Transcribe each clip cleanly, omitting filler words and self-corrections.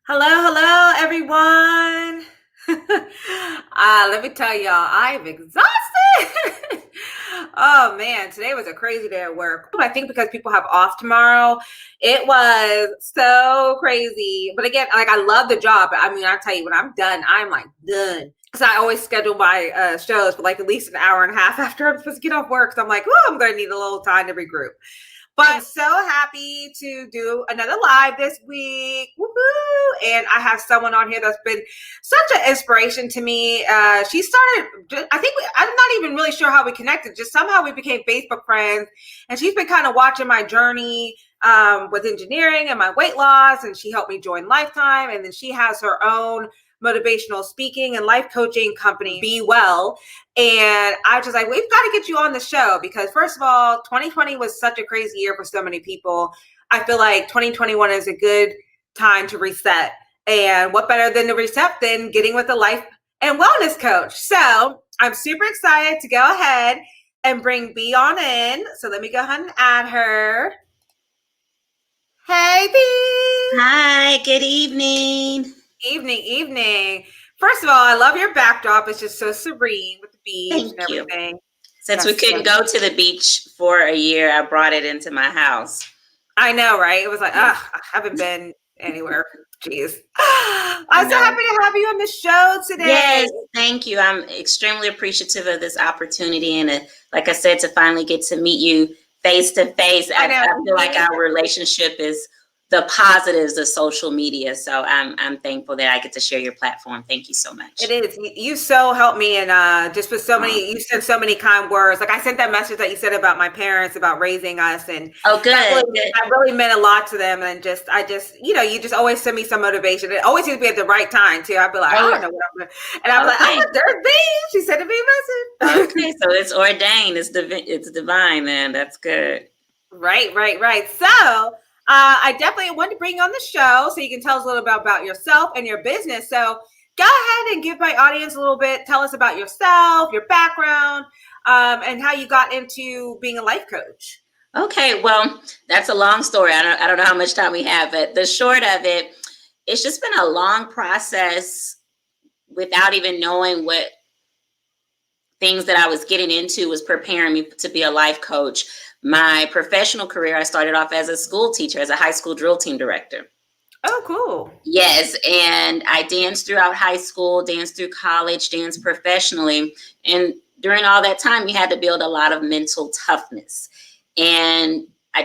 Hello, hello, everyone. Let me tell y'all, I'm exhausted. Oh man, today was a crazy day at work. I think because people have off tomorrow, it was so crazy. But again, like I love the job. But I mean, I tell you, when I'm done, I'm like done. So I always schedule my shows for like at least an hour and a half after I'm supposed to get off work. So I'm like, oh, I'm gonna need a little time to regroup. But I'm so happy to do another live this week. Woohoo! And I have someone on here that's been such an inspiration to me. She started, I think, I'm not even really sure how we connected. Just somehow we became Facebook friends. And she's been kind of watching my journey with engineering and my weight loss. And she helped me join Lifetime. And then she has her own motivational speaking and life coaching company, Bea Well. And I was just like, we've got to get you on the show because, first of all, 2020 was such a crazy year for so many people. I feel like 2021 is a good time to reset. And what better than to reset than getting with a life and wellness coach? So I'm super excited to go ahead and bring Bea on in. So let me go ahead and add her. Hey, Bea. Hi, good evening. Evening. First of all, I love your backdrop. It's just so serene with the beach and Thank you. everything. Since we That's couldn't go to the beach for a year, I brought it into my house. I know, right? It was like, I haven't been anywhere. Jeez. I I'm so know. happy to have you on the show today. Yes, thank you. I'm extremely appreciative of this opportunity and, like I said, to finally get to meet you face to face. I I know. feel like our relationship is the positives of social media. So I'm thankful that I get to share your platform. Thank you so It much. is. You so helped me and just with so many, you said so many kind words. Like I sent that message that you said about my parents, about raising us, and Oh, good, good. that really meant a lot to them. And you just always send me some motivation. It always seems to be at the right time too. I'd be like, I Oh, don't know what I'm doing. And I was like, okay. oh, there's B. She sent me a message. Okay, so it's ordained. It's divine. Then that's good. Right. So I definitely want to bring you on the show so you can tell us a little bit about yourself and your business. So go ahead and give my audience a little bit. Tell us about yourself, your background, and how you got into being a life coach. Okay, well, that's a long story. I don't know how much time we have, but the short of it, it's just been a long process without even knowing what things that I was getting into was preparing me to be a life coach. My professional career, I started off as a school teacher, as a high school drill team director. Oh, cool. Yes, and I danced throughout high school, danced through college, danced professionally. And during all that time, you had to build a lot of mental toughness. And I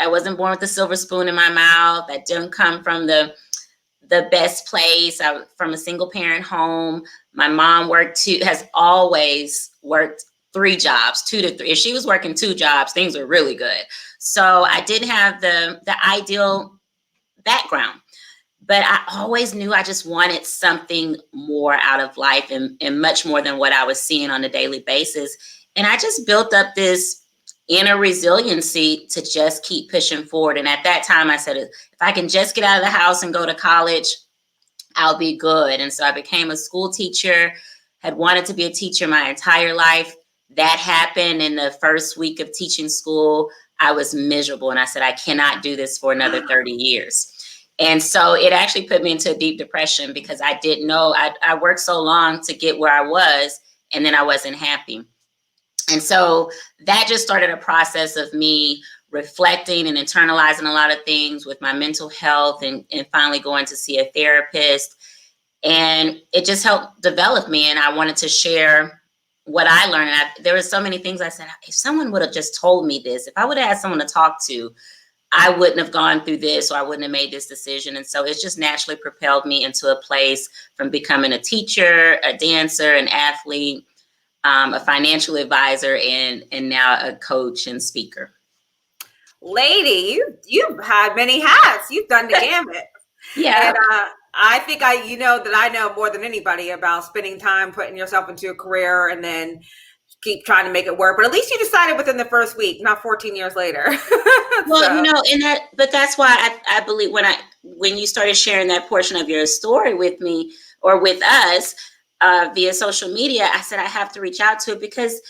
wasn't born with a silver spoon in my mouth. I didn't come from the best place. I was from a single parent home. My mom has always worked 3 jobs, 2 to 3. If she was working 2 jobs, things were really good. So I didn't have the ideal background, but I always knew I just wanted something more out of life and much more than what I was seeing on a daily basis. And I just built up this inner resiliency to just keep pushing forward. And at that time, I said, if I can just get out of the house and go to college, I'll be good. And so I became a school teacher, had wanted to be a teacher my entire life. That happened in the first week of teaching school. I was miserable. And I said, I cannot do this for another 30 years. And so it actually put me into a deep depression because I didn't know. I worked so long to get where I was, and then I wasn't happy. And so that just started a process of me reflecting and internalizing a lot of things with my mental health and finally going to see a therapist. And it just helped develop me. And I wanted to share what I learned. And there were so many things I said, if someone would have just told me this, if I would have had someone to talk to, I wouldn't have gone through this or I wouldn't have made this decision. And so it's just naturally propelled me into a place from becoming a teacher, a dancer, an athlete, a financial advisor, and now a coach and speaker. Lady, you've had many hats. You've done the gamut. Yeah. And I think that I know more than anybody about spending time putting yourself into a career and then keep trying to make it work. But at least you decided within the first week, not 14 years later. Well, So, but that's why I believe when you started sharing that portion of your story with me or with us via social media, I said I have to reach out to it because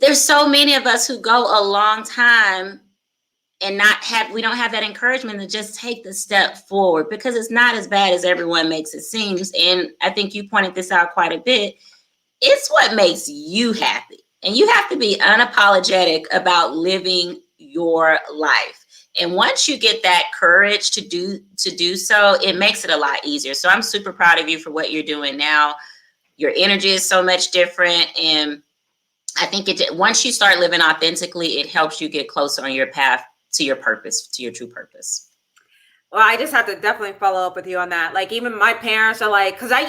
there's so many of us who go a long time and we don't have that encouragement to just take the step forward, because it's not as bad as everyone makes it seem. And I think you pointed this out quite a bit. It's what makes you happy. And you have to be unapologetic about living your life. And once you get that courage to do so, it makes it a lot easier. So I'm super proud of you for what you're doing now. Your energy is so much different. And I think once you start living authentically, it helps you get closer on your path to your purpose, to your true purpose. Well, I just have to definitely follow up with you on that. Like, even my parents are like, because I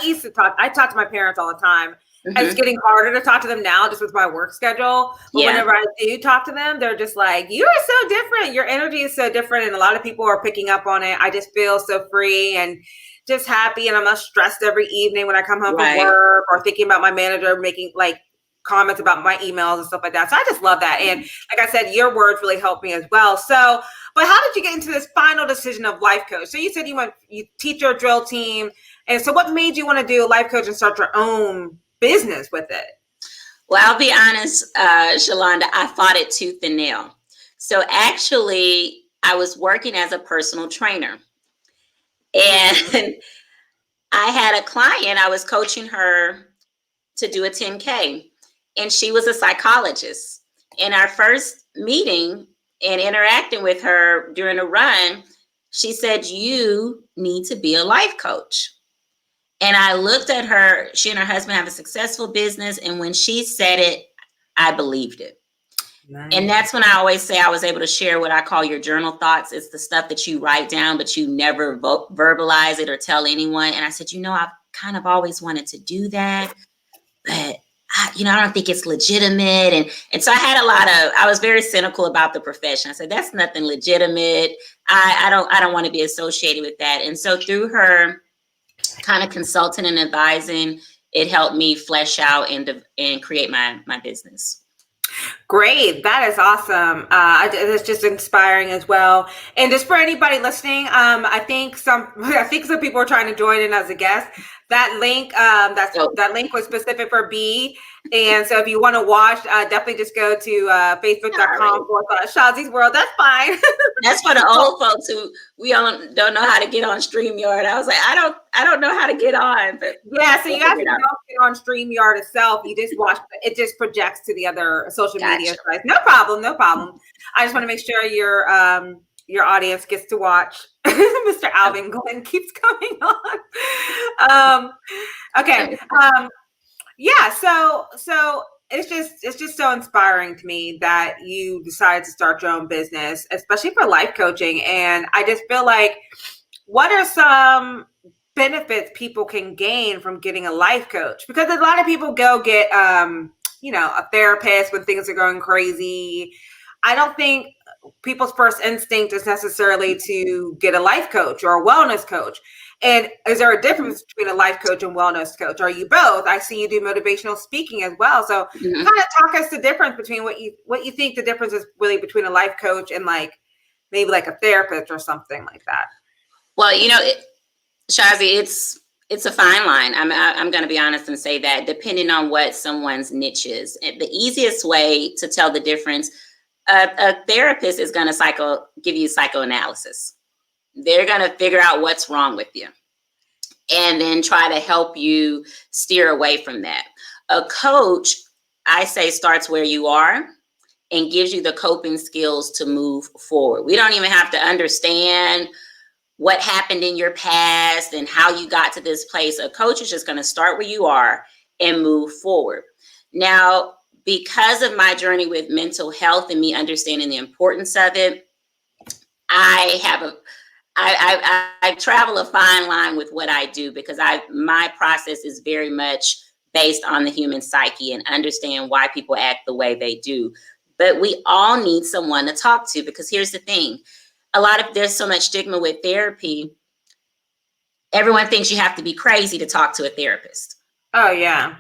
talk to my parents all the time. Mm-hmm. And it's getting harder to talk to them now just with my work schedule. But whenever I do talk to them, they're just like, you are so different. Your energy is so different. And a lot of people are picking up on it. I just feel so free and just happy. And I'm not stressed every evening when I come home from work, or thinking about my manager making like comments about my emails and stuff like that. So I just love that. And like I said, your words really helped me as well. So, but how did you get into this final decision of life coach? So you said you teach your drill team. And so what made you want to do a life coach and start your own business with it? Well, I'll be honest, Shalonda, I fought it tooth and nail. So actually, I was working as a personal trainer. And I had a client, I was coaching her to do a 10K. And she was a psychologist. In our first meeting and interacting with her during a run, she said, you need to be a life coach. And I looked at her. She and her husband have a successful business. And when she said it, I believed it. Nice. And that's when I always say I was able to share what I call your journal thoughts. It's the stuff that you write down, but you never verbalize it or tell anyone. And I said, I've kind of always wanted to do that, but I don't think it's legitimate. And so I was very cynical about the profession. I said, that's nothing legitimate. I don't want to be associated with that. And so through her kind of consulting and advising, it helped me flesh out and create my business. Great. That is awesome. It's just inspiring as well. And just for anybody listening, I think some people are trying to join in as a guest. That link, that link was specific for Bea. And so if you want to watch, definitely just go to facebook.com/Shazi's World. That's fine. That's for the old folks who don't know how to get on StreamYard. I was like, I don't know how to get on. But yeah, so you guys can get on StreamYard itself. You just watch, it just projects to the other social media sites. No problem. I just want to make sure your audience gets to watch. Mr. Alvin Glenn keeps coming on. Okay. Yeah. So it's just so inspiring to me that you decided to start your own business, especially for life coaching. And I just feel like, what are some benefits people can gain from getting a life coach? Because a lot of people go get, a therapist when things are going crazy. I don't think people's first instinct is necessarily to get a life coach or a wellness coach. And is there a difference between a life coach and wellness coach? Are you both? I see you do motivational speaking as well. So kind of talk us the difference between what you think the difference is really between a life coach and maybe like a therapist or something like that. Well, Shazi, it's a fine line. I'm going to be honest and say that depending on what someone's niche is, the easiest way to tell the difference, a therapist is going to give you psychoanalysis. They're going to figure out what's wrong with you and then try to help you steer away from that. A coach, I say, starts where you are and gives you the coping skills to move forward. We don't even have to understand what happened in your past and how you got to this place. A coach is just going to start where you are and move forward. Now, because of my journey with mental health and me understanding the importance of it, I travel a fine line with what I do, because my process is very much based on the human psyche and understand why people act the way they do. But we all need someone to talk to, because here's the thing. There's so much stigma with therapy. Everyone thinks you have to be crazy to talk to a therapist. Oh, yeah.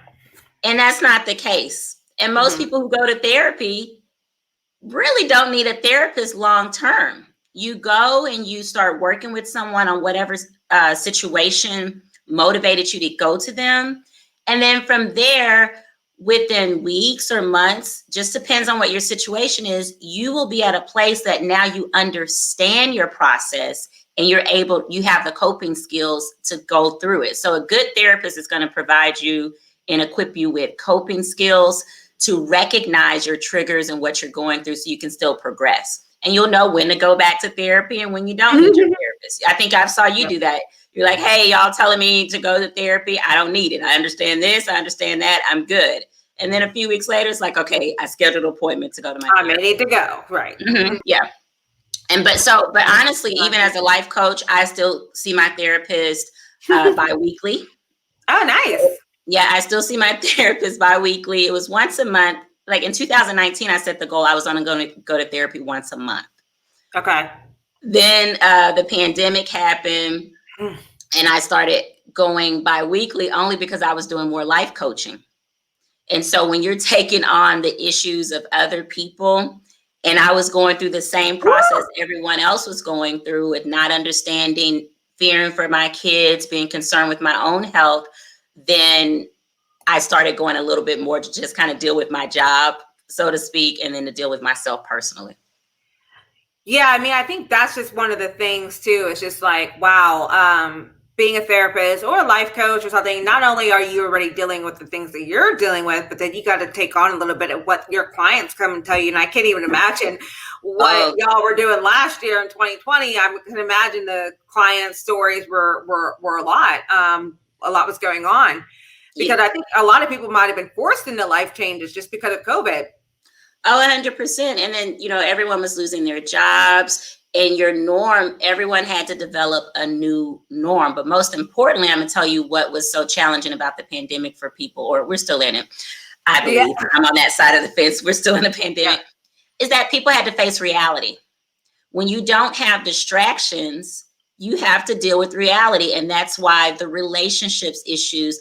And that's not the case. And most people who go to therapy really don't need a therapist long term. You go and you start working with someone on whatever situation motivated you to go to them. And then from there, within weeks or months, just depends on what your situation is, you will be at a place that now you understand your process and you have the coping skills to go through it. So a good therapist is going to provide you and equip you with coping skills to recognize your triggers and what you're going through so you can still progress. And you'll know when to go back to therapy and when you don't need your therapist. I think I saw you do that. You're like, hey, y'all telling me to go to therapy. I don't need it. I understand this. I understand that. I'm good. And then a few weeks later, it's like, okay, I scheduled an appointment to go to my therapist. I need to go. Right. Mm-hmm. Yeah. But honestly, even as a life coach, I still see my therapist bi-weekly. Oh, nice. Yeah, I still see my therapist bi-weekly. It was once a month. Like in 2019, I set the goal. I was only going to go to therapy once a month. Okay. Then the pandemic happened and I started going bi-weekly only because I was doing more life coaching. And so when you're taking on the issues of other people, and I was going through the same process everyone else was going through with not understanding, fearing for my kids, being concerned with my own health, then I started going a little bit more to just kind of deal with my job, so to speak, and then to deal with myself personally. Yeah, I mean, I think that's just one of the things too. It's just like, wow, being a therapist or a life coach or something, not only are you already dealing with the things that you're dealing with, but then you got to take on a little bit of what your clients come and tell you. And I can't even imagine what y'all were doing last year in 2020. I can imagine the client stories were a lot. A lot was going on because I think a lot of people might have been forced into life changes just because of COVID. Oh, 100%. And then, everyone was losing their jobs and your norm, everyone had to develop a new norm. But most importantly, I'm going to tell you what was so challenging about the pandemic for people, or we're still in it. I believe I'm on that side of the fence. We're still in a pandemic, is that people had to face reality. When you don't have distractions, you have to deal with reality. And that's why the relationships issues,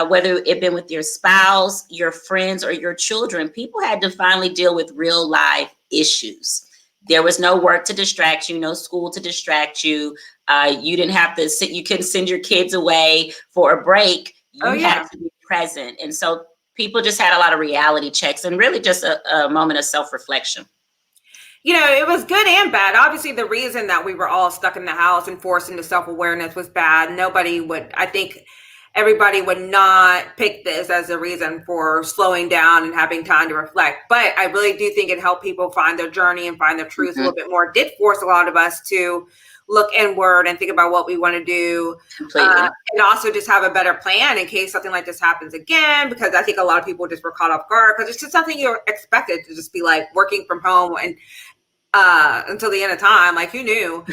whether it been with your spouse, your friends, or your children, people had to finally deal with real life issues. There was no work to distract you, no school to distract you. You didn't have to you couldn't send your kids away for a break. You had to be present. And so people just had a lot of reality checks and really just a moment of self-reflection. It was good and bad. Obviously, the reason that we were all stuck in the house and forced into self-awareness was bad. I think everybody would not pick this as a reason for slowing down and having time to reflect. But I really do think it helped people find their journey and find their truth a little bit more. It did force a lot of us to look inward and think about what we want to do. And also just have a better plan in case something like this happens again, because I think a lot of people just were caught off guard because it's just something you're expected to just be like working from home and until the end of time. Like, who knew?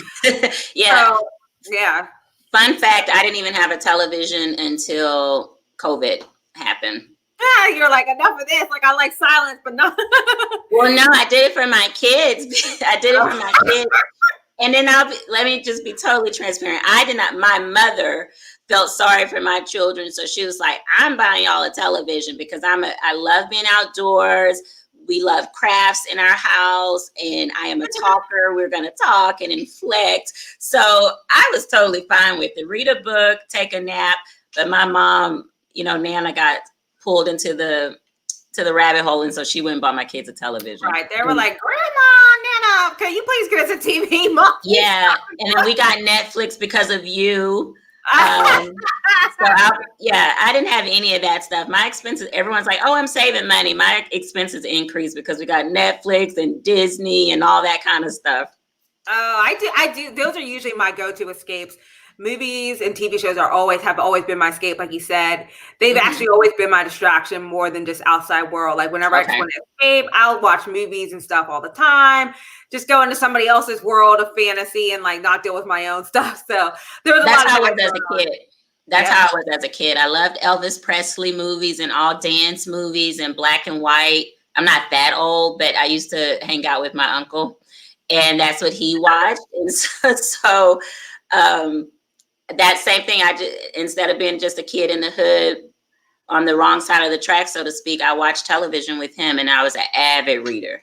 Fun fact, I didn't even have a television until COVID happened. Yeah, you're like, enough of this. Like, I like silence, but no. Well, no, I did it for my kids. I did it for my kids. And then let me just be totally transparent. My mother felt sorry for my children. So she was like, I'm buying y'all a television because I love being outdoors. We love crafts in our house, and I am a talker. We're going to talk and inflect. So I was totally fine with it. Read a book, take a nap. But my mom, Nana got pulled into the rabbit hole, and so she went and bought my kids a televison. Right. They were like, Grandma, Nana, can you please get us a TV, Mom? Yeah. And then we got Netflix because of you. I didn't have any of that stuff. My expenses, everyone's like, oh, I'm saving money. My expenses increased because we got Netflix and Disney and all that kind of stuff. Oh, I do. Those are usually my go-to escapes. Movies and TV shows have always been my escape. Like you said, they've actually always been my distraction more than just outside world. Like whenever I just want to escape, I'll watch movies and stuff all the time. Just go into somebody else's world of fantasy and like not deal with my own stuff. So there was That's how I was as a kid. That's how I was as a kid. I loved Elvis Presley movies and all dance movies and black and white. I'm not that old, but I used to hang out with my uncle, and that's what he watched. And so that same thing, instead of being just a kid in the hood on the wrong side of the track, so to speak, I watched television with him, and I was an avid reader.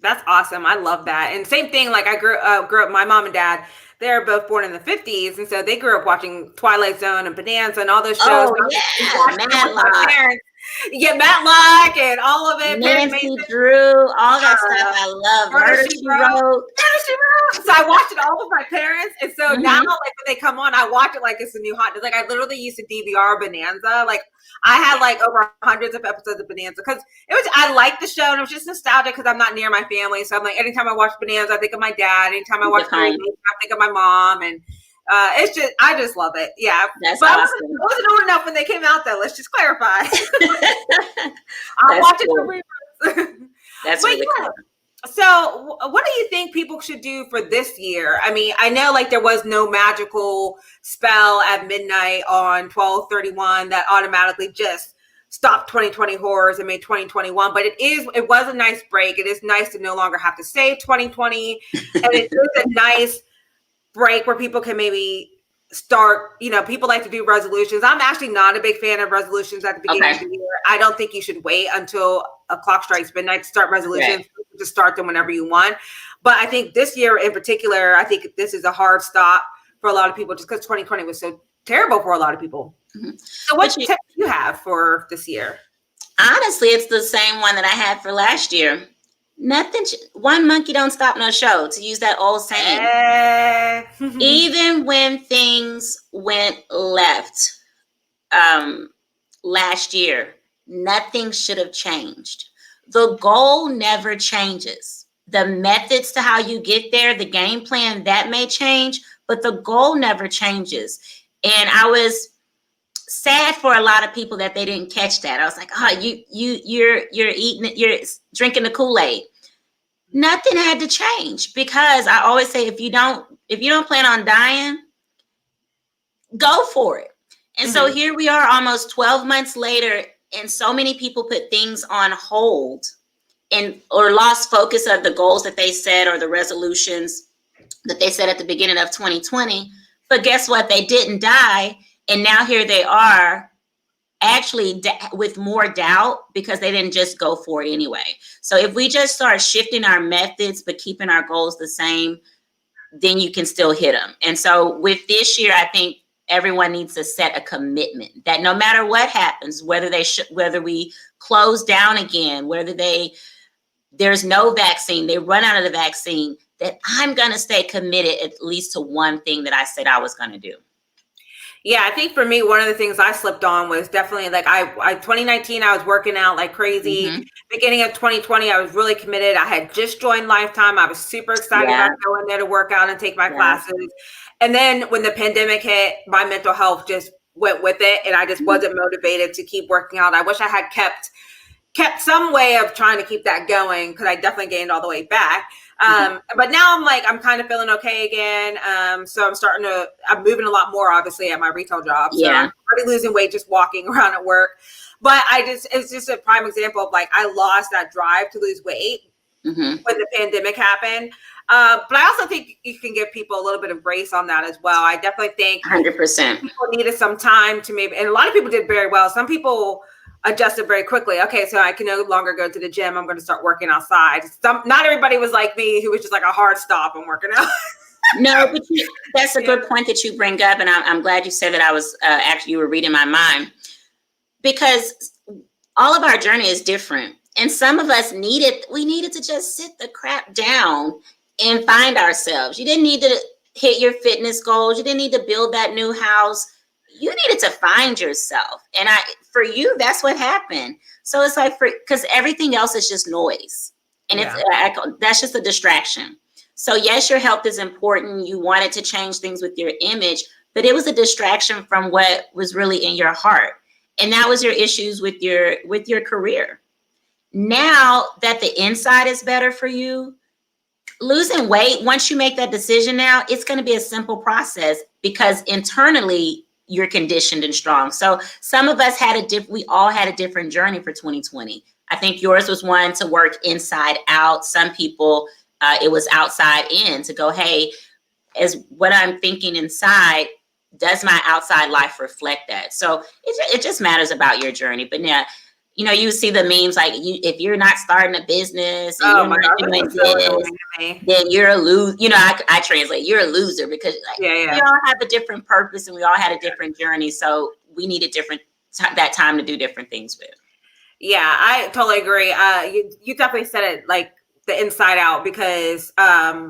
That's awesome. I love that. And same thing, like I grew up, my mom and dad, they're both born in the 50s. And so they grew up watching Twilight Zone and Bonanza and all those shows. Oh, yeah. My parents. You get Matlock and all of it. Perry Mason, Nancy Drew, all that stuff I love. Murder, Murder, She She Wrote. Wrote. Murder, She Wrote. So I watched it all with my parents, and so now, Mm-hmm. like when they come on, I watch it like it's a new hot. Like I literally used to DVR Bonanza. Like I had like over hundreds of episodes of Bonanza because it was. I liked the show, and it was just nostalgic because I'm not near my family. So I'm like, anytime I watch Bonanza, I think of my dad. Anytime I watch Perry Mason, I think of my mom, and it's just, I just love it. Yeah. That's but awesome. I wasn't old enough when they came out, though. Let's just clarify. I'll That's watch it cool. for reruns. That's But really yeah. cool. So, what do you think people should do for this year? I mean, I know like there was no magical spell at midnight on 12/31 that automatically just stopped 2020 horrors and made 2021, but it was a nice break. It is nice to no longer have to say 2020, and it is a nice break where people can maybe start, people like to do resolutions. I'm actually not a big fan of resolutions at the beginning of the year. I don't think you should wait until a clock strikes midnight to start resolutions. Right. Just start them whenever you want. But I think this year in particular, I think this is a hard stop for a lot of people just because 2020 was so terrible for a lot of people. Mm-hmm. So what tips do you have for this year? Honestly, it's the same one that I had for last year. One monkey don't stop no show, to use that old saying. Even when things went left last year, nothing should have changed. The goal never changes. The methods to how you get there, the game plan, that may change, but the goal never changes. And I was sad for a lot of people that they didn't catch that. I was like, oh, you're eating it, you're drinking the Kool-Aid. Nothing had to change, because I always say, if you don't plan on dying, go for it. And so here we are almost 12 months later, and so many people put things on hold or lost focus of the goals that they set or the resolutions that they set at the beginning of 2020. But guess what? They didn't die. And now here they are, actually with more doubt, because they didn't just go for it anyway. So if we just start shifting our methods but keeping our goals the same, then you can still hit them. And so with this year, I think everyone needs to set a commitment that no matter what happens, whether we close down again, whether there's no vaccine, they run out of the vaccine, that I'm going to stay committed at least to one thing that I said I was going to do. Yeah, I think for me, one of the things I slipped on was definitely like I 2019, I was working out like crazy. Mm-hmm. Beginning of 2020, I was really committed. I had just joined Lifetime. I was super excited about going there to work out and take my classes. And then when the pandemic hit, my mental health just went with it, and I just wasn't motivated to keep working out. I wish I had kept some way of trying to keep that going, because I definitely gained all the way back. But now I'm kind of feeling okay again. So I'm moving a lot more, obviously, at my retail job. So I'm already losing weight just walking around at work. But it's just a prime example of like, I lost that drive to lose weight when the pandemic happened. But I also think you can give people a little bit of grace on that as well. I definitely think 100% people needed some time to and a lot of people did very well. Some people adjusted very quickly. Okay, so I can no longer go to the gym. I'm going to start working outside. Not everybody was like me, who was just like a hard stop and working out. No, but that's a good point that you bring up, and I'm glad you said that. I was actually, you were reading my mind, because all of our journey is different, and some of us needed to just sit the crap down and find ourselves. You didn't need to hit your fitness goals. You didn't need to build that new house. You needed to find yourself. And for you, that's what happened. So it's like, because everything else is just noise. And that's just a distraction. So yes, your health is important. You wanted to change things with your image, but it was a distraction from what was really in your heart. And that was your issues with your career. Now that the inside is better for you, losing weight, once you make that decision now, it's going to be a simple process, because internally, you're conditioned and strong. So some of us we all had a different journey for 2020. I think yours was one to work inside out. Some people, it was outside in, to go, hey, as what I'm thinking inside, does my outside life reflect that? So it just matters about your journey. But yeah, you see the memes like, if you're not starting a business and you're not doing this, then you're a loser. I translate, you're a loser, because we all have a different purpose and we all had a different journey. So we needed that time to do different things with. Yeah, I totally agree. You definitely said it like the inside out because I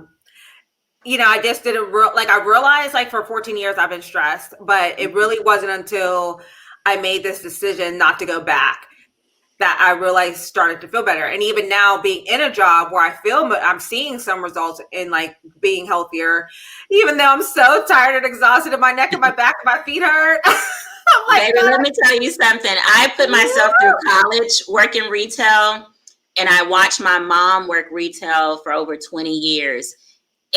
just didn't like I realized like for 14 years I've been stressed, but it Mhm. really wasn't until I made this decision not to go back that I realized started to feel better. And even now being in a job where I feel I'm seeing some results in like being healthier, even though I'm so tired and exhausted and my neck and my back and my feet hurt. I'm like, Baby, God, let me tell you something. I put myself through college working retail, and I watched my mom work retail for over 20 years.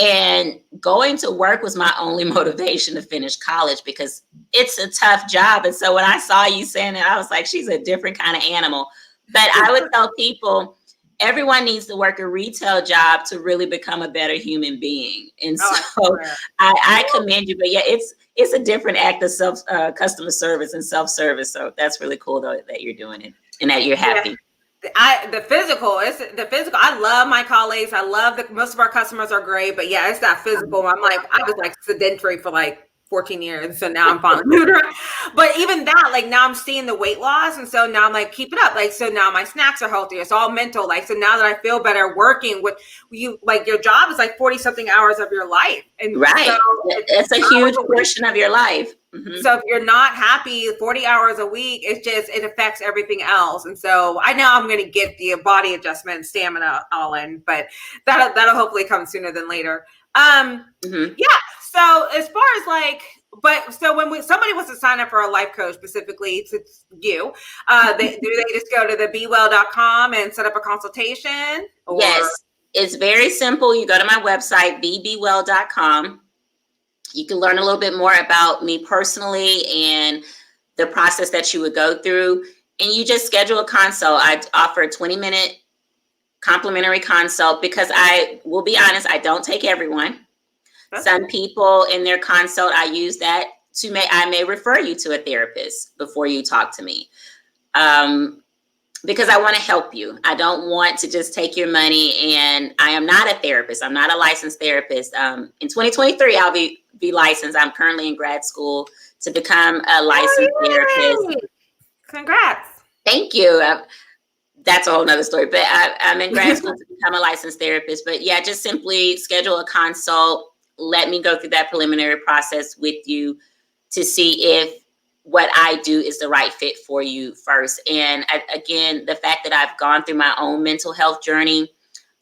And going to work was my only motivation to finish college because it's a tough job. And so when I saw you saying that, I was like, she's a different kind of animal. But I would tell people everyone needs to work a retail job to really become a better human being. And oh, I so swear. I commend you. But yeah, it's a different act of self customer service and self service. So that's really cool though that you're doing it and that you're Yeah. happy. The physical, it's the physical. I love my colleagues. I love that most of our customers are great, but yeah, it's that physical. I'm like, I was like sedentary for like 14 years. So now I'm finally moving around. But even that, like now I'm seeing the weight loss. And so now I'm like, keep it up. Like, so now my snacks are healthier. It's all mental. Like, so now that I feel better working with you, like your job is like 40 something hours of your life. And so Right. It's a huge portion of your life. Mm-hmm. so if you're not happy 40 hours a week, it affects everything else. And so I know I'm going to get the body adjustment, stamina all in, but that'll hopefully come sooner than later. Mm-hmm. Yeah. So as far as like, but so when somebody wants to sign up for a life coach specifically to you, they just go to the bewell.com and set up a consultation or? Yes, it's very simple. You go to my website, bbwell.com. You can learn a little bit more about me personally and the process that you would go through. And you just schedule a consult. I offer a 20-minute complimentary consult because I will be honest, I don't take everyone. Some people in their consult, I use that I may refer you to a therapist before you talk to me. Because I want to help you. I don't want to just take your money, and I am not a therapist. I'm not a licensed therapist. In 2023, I'll be licensed. I'm currently in grad school to become a licensed Oh, therapist. yay! Congrats. Thank you. That's a whole nother story, but I'm in grad school to become a licensed therapist. But yeah, just simply schedule a consult. Let me go through that preliminary process with you to see if what I do is the right fit for you first. And again, the fact that I've gone through my own mental health journey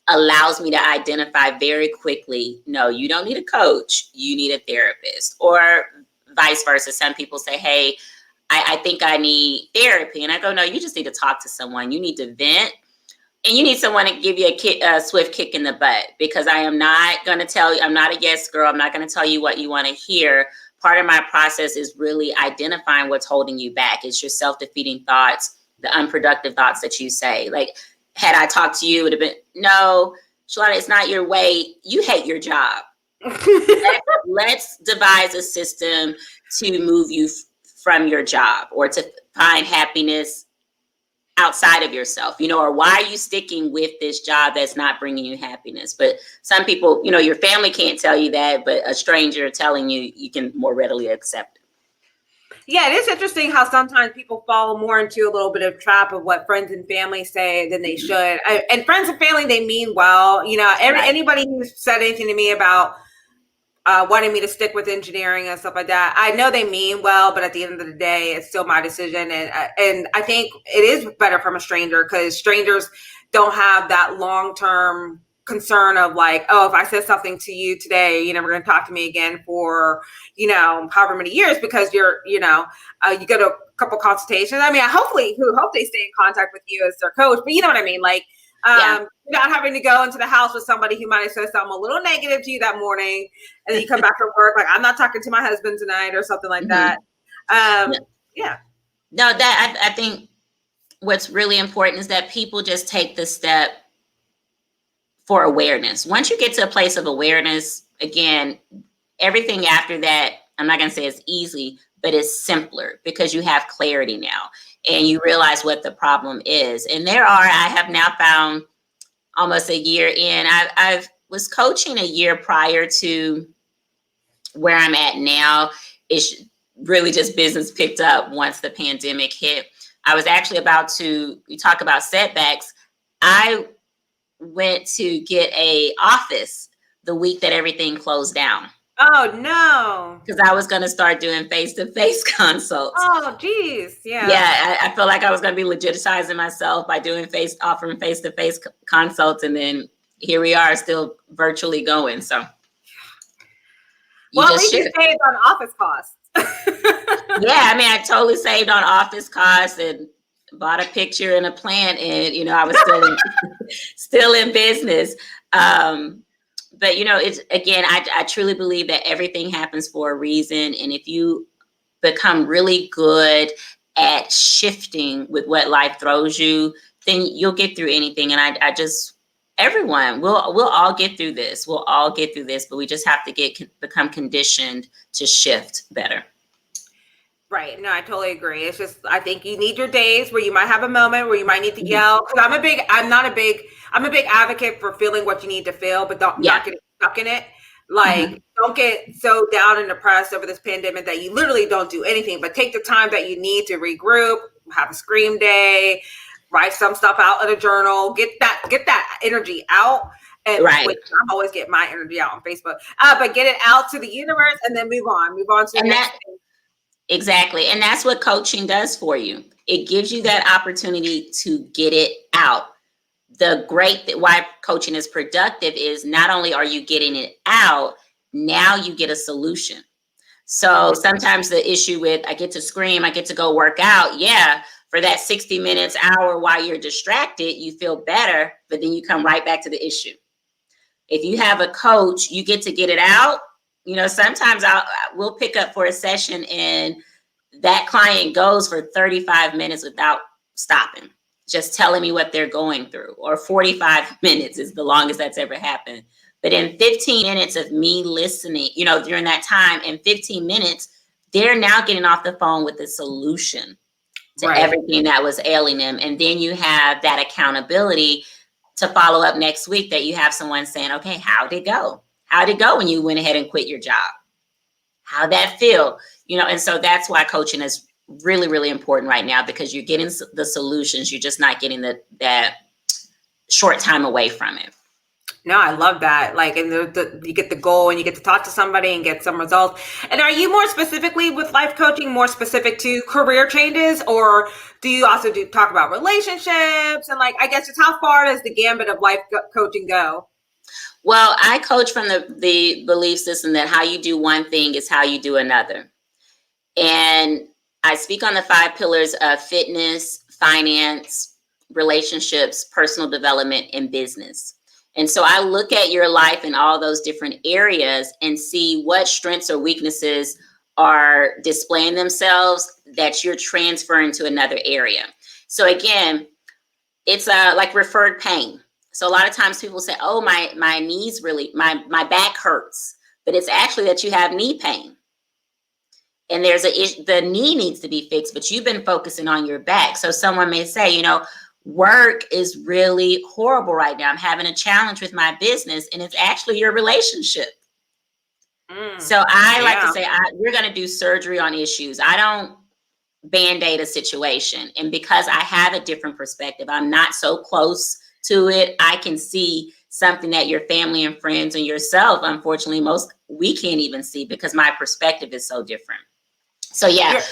allows me to identify very quickly, no, you don't need a coach, you need a therapist, or vice versa. Some people say, hey, I think I need therapy. And I go, no, you just need to talk to someone. You need to vent. And you need someone to give you a swift kick in the butt, because I am not going to tell you, I'm not a yes girl. I'm not going to tell you what you want to hear. Part of my process is really identifying what's holding you back. It's your self-defeating thoughts, the unproductive thoughts that you say. Like, had I talked to you, it would have been, no, Shalana, it's not your way. You hate your job. Let's devise a system to move you from your job or to find happiness outside of yourself, or why are you sticking with this job that's not bringing you happiness? But some people, your family can't tell you that, but a stranger telling you, you can more readily accept it. Yeah, it is interesting how sometimes people fall more into a little bit of trap of what friends and family say than they should. And friends and family, they mean well. Right. Anybody who's said anything to me about wanting me to stick with engineering and stuff like that, I know they mean well, but at the end of the day, it's still my decision. And I think it is better from a stranger, because strangers don't have that long-term concern of like, oh, if I said something to you today, you're never going to talk to me again for, however many years, because you get a couple consultations. I mean, I hope they stay in contact with you as their coach, but you know what I mean? Like, Yeah. not having to go into the house with somebody who might have said something a little negative to you that morning, and then you come back from work like, I'm not talking to my husband tonight or something like that. Yeah. No, that I think what's really important is that people just take the step for awareness. Once you get to a place of awareness, again, everything after that, I'm not going to say it's easy, but it's simpler because you have clarity now and you realize what the problem is. And I have now found almost a year in, I've was coaching a year prior to where I'm at now. It's really just business picked up once the pandemic hit. I was actually about to, you talk about setbacks. I went to get a office the week that everything closed down Oh no. because I was going to start doing face-to-face consults. Oh geez. Yeah. Yeah, I felt like I was going to be legitimizing myself by offering face-to-face consults, and then here we are, still virtually going. So you Well, at just least you shift. saved on office costs. Yeah, I mean, I totally saved on office costs and bought a picture and a plant, and I was still in business. But it's, again, I truly believe that everything happens for a reason, and if you become really good at shifting with what life throws you, then you'll get through anything. And I just, everyone, we'll all get through this. We'll all get through this, but we just have to become conditioned to shift better. Right. No, I totally agree. It's just, I think you need your days where you might have a moment where you might need to yell. Cause I'm a big advocate for feeling what you need to feel, but not Yeah. getting stuck in it. Like, don't get so down and depressed over this pandemic that you literally don't do anything, but take the time that you need to regroup, have a scream day, write some stuff out in a journal, get that energy out. And Right. I always get my energy out on Facebook, but get it out to the universe and then move on to the next thing. Exactly. And that's what coaching does for you. It gives you that opportunity to get it out. Why coaching is productive is not only are you getting it out, now you get a solution. So sometimes the issue with, I get to scream, I get to go work out. Yeah. For that 60 minutes, hour, while you're distracted, you feel better, but then you come right back to the issue. If you have a coach, you get to get it out. Sometimes we'll pick up for a session and that client goes for 35 minutes without stopping, just telling me what they're going through, or 45 minutes is the longest that's ever happened. But in 15 minutes of me listening, during that time, in 15 minutes, they're now getting off the phone with a solution to everything that was ailing them. And then you have that accountability to follow up next week, that you have someone saying, okay, how'd it go? How'd it go when you went ahead and quit your job? How'd that feel? And so that's why coaching is really, really important right now, because you're getting the solutions. You're just not getting that short time away from it. No, I love that. Like, and you get the goal and you get to talk to somebody and get some results. And are you more specifically with life coaching, more specific to career changes, or do you also talk about relationships? And like, I guess just how far does the gambit of life coaching go? Well, I coach from the belief system that how you do one thing is how you do another. And I speak on the 5 pillars of fitness, finance, relationships, personal development, and business. And so I look at your life in all those different areas and see what strengths or weaknesses are displaying themselves that you're transferring to another area. So again, it's like referred pain. So a lot of times people say, oh, my knees really, my back hurts, but it's actually that you have knee pain. And the knee needs to be fixed, but you've been focusing on your back. So someone may say, work is really horrible right now. I'm having a challenge with my business, and it's actually your relationship. So I like to say, we're going to do surgery on issues. I don't Band-Aid a situation. And because I have a different perspective, I'm not so close to it. I can see something that your family and friends and yourself, unfortunately, we can't even see, because my perspective is so different. So yeah,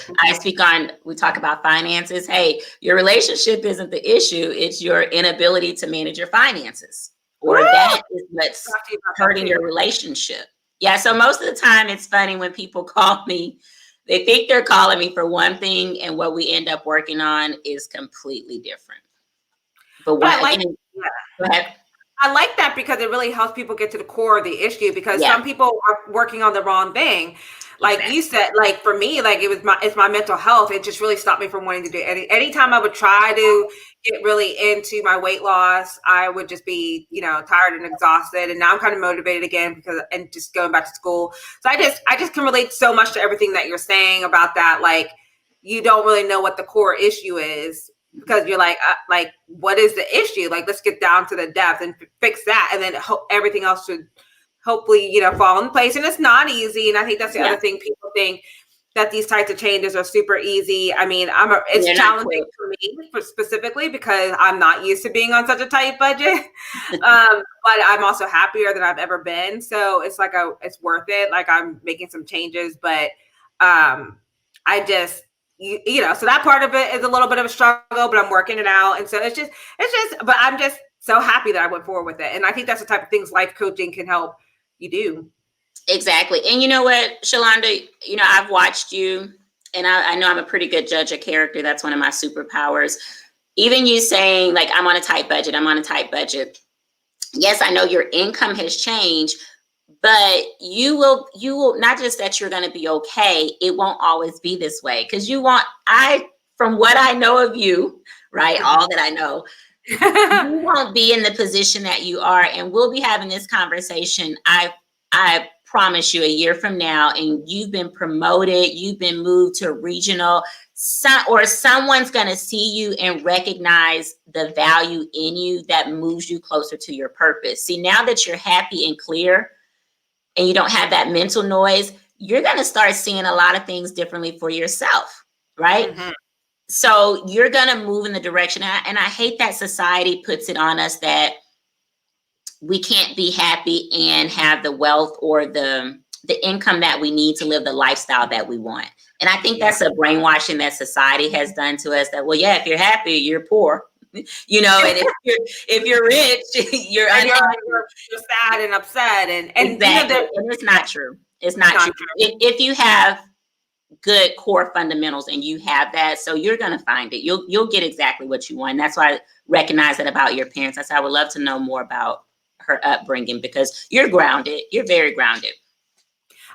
we talk about finances. Hey, your relationship isn't the issue. It's your inability to manage your finances, or that is what's hurting your relationship. Yeah. So most of the time it's funny when people call me, they think they're calling me for one thing, and what we end up working on is completely different. But go ahead. I like that, because it really helps people get to the core of the issue, because some people are working on the wrong thing. Like you said, like for me, like it's my mental health. It just really stopped me from wanting to do anytime I would try to get really into my weight loss, I would just be, tired and exhausted. And now I'm kind of motivated again and just going back to school. So I just can relate so much to everything that you're saying about that. Like, you don't really know what the core issue is, because you're like, what is the issue? Like, let's get down to the depth and fix that. And then everything else should hopefully, fall in place. And it's not easy. And I think that's the other thing people think. that these types of changes are super easy. I mean, it's They're not challenging quick. for me specifically because I'm not used to being on such a tight budget. But I'm also happier than I've ever been. So it's like it's worth it. Like I'm making some changes, but I just so that part of it is a little bit of a struggle, but I'm working it out. And so but I'm just so happy that I went forward with it. And I think that's the type of things life coaching can help you do. Exactly. And you know what, Shalonda, I've watched you, and I know I'm a pretty good judge of character. That's one of my superpowers. Even you saying, like, I'm on a tight budget, I'm on a tight budget. Yes, I know your income has changed, but you will not just that you're going to be okay, it won't always be this way. Because from what I know of you, right, all that I know, you won't be in the position that you are. And we'll be having this conversation, I promise you, a year from now, and you've been promoted, you've been moved to regional, or someone's going to see you and recognize the value in you that moves you closer to your purpose. See, now that you're happy and clear and you don't have that mental noise, you're going to start seeing a lot of things differently for yourself, right? Mm-hmm. So you're going to move in the direction. And I hate that society puts it on us that we can't be happy and have the wealth or the income that we need to live the lifestyle that we want. And I think that's a brainwashing that society has done to us, that, well, yeah, if you're happy, you're poor, and if you're rich, you're unhappy. You're sad and upset. And exactly. And it's not true. It's not true. If you have good core fundamentals and you have that, so you're going to find it. You'll get exactly what you want. And that's why I recognize that about your parents. I would love to know more about her upbringing, because you're grounded. You're very grounded.